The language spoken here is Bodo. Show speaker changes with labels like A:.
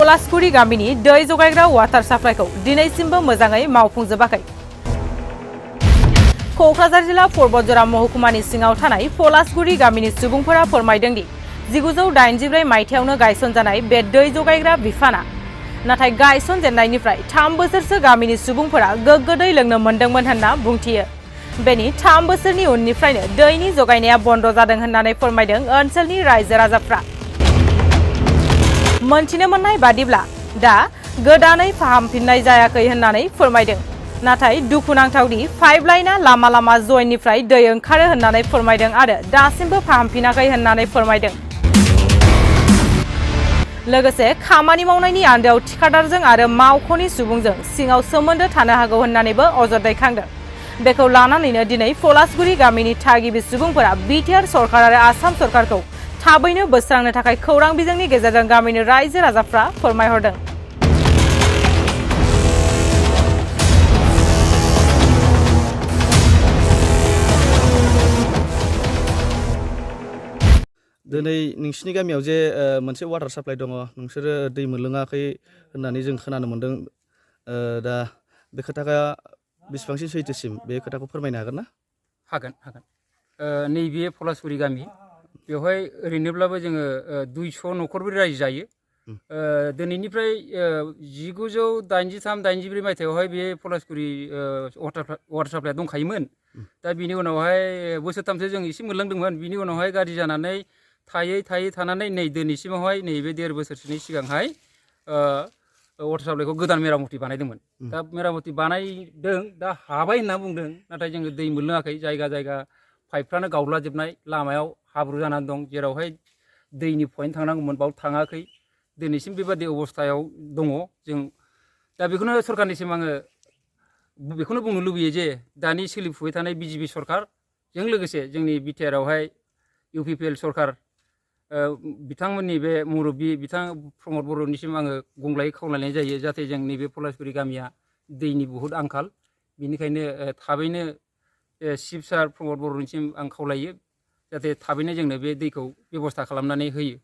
A: पलासगुरि गामिनि दै जगायग्रा वाटार साप्लाइखौ दिनैसिमबो मोजाङै मावफुंजोबाखै। क'क्राझार जिल्ला पर्बतजरा महकुमानि सिङाव थानाय पलासगुरि गामिनि सुबुंफोरा फोरमायदों दि 1984 मायथाइयावनो गायसनजानाय बे दै जगायग्रा बिफाना नाथाय गायसनजेननायनिफ्राय 3 बोसोरसो गामिनि सुबुंफोरा गोग्गो दै लोंनो मोनदोंमोन होनना बुंथियो। बेनि 3 बोसोरनि उननिफ्रायनो दैनि जगायनाया बन्द जादों होननानै फोरमायदों ओनसोलनि रायजो राजाफ्रा। मोनथिनो मोननाय बादिब्ला दा गोदानै फाहामफिननाय जायाखै होननानै फोरमायदों। नाथाय दुखुनांथावदि पाइपलाइनआ लामा लामा जयेननिफ्राय दै ओंखारो होननानै फोरमायदों आरो दासिमबो फाहामफिनाखै होननानै फोरमायदों। लोगोसे खामानि मावनायनि आन्दोआव थिखादारजों आरो मावख'नि सुबुंजों सिङाव सोमोन्दो थानो हागौ होननानैबो अजद दैखांदों। बेखौ लानानैनो दिनै पलासगुरि गामिनि थागिबि सुबुंफोरा बिटिआर सरकार आरो आसाम सरकारखौ थाबैनो बोस्रांनो थाखाय खौरां बिजोंनि गेजेरजों गामिनि रायजो राजाफ्रा फोरमायहरदों।
B: दिनै नोंसिनि गामियाव जे मोनसे वाटार साप्लाइ दङ, नोंसोरो दै मोनलोङाखै होननानै जों खोनानो मोन्दों। दा बे खोथाया बेसेबांसिम सैथोसिम बे खोथाखौ फोरमायनो हागोन ना?
C: हागोन। नैबे पलासगुरि गामि बेवहाय ओरैनोब्लाबो जोङो 200 न'खरबो रायजो जायो। दिनैनिफ्राय 1983-84 मायथाइयावहाय बे पलासगुरि वाटार साप्लाइया दंखायोमोन। दा बिनि उनावहाय बोसोरथामसो जों एसे मोनलोंदोंमोन। बिनि उनावहाय गाज्रि जानानै थायै थानानै नै दिनैसिमावहाय नैबे 1.5 बोसोरसोनि सिगांहाय वाटार साप्लाइखौ गोदान मेरामति बानायदोंमोन। दा मेरामति बानायदों, दा हाबाय होनना बुंदों। नाथाय जोङो दै मोनलोङाखै। जायगा पाइपफ्रानो गावलाजोबनाय, लामायाव हाब्रु जानानै दं। जेरावहाय दैनि पइन्ट थांनांगौमोन बाव थाङाखै। दिनैसिम बेबादि अबस्थायाव दङ जों। दा बेखौनो सरकारनिसिम आङो बेखौनो बुंनो लुबैयो जे दानि सोलिफुबाय थानाय बिजेपि सरकारजों लोगोसे जोंनि बिटिआरआवहाय इउपिपिएल सरकार बिथांमोननि बे मुरब्बि बिथां प्रमद बर'निसिम आङो गंग्लायै खावलायनाय जायो जाहाथे जों नैबे पलासगुरि गामिया दैनि बहुद आंखाल। बेनिखायनो थाबैनो चिफ सार प्रमद बर'निसिम आं खावलायो जाहाथे थाबैनो जोंनो बे दैखौ बेबस्था खालामनानै होयो।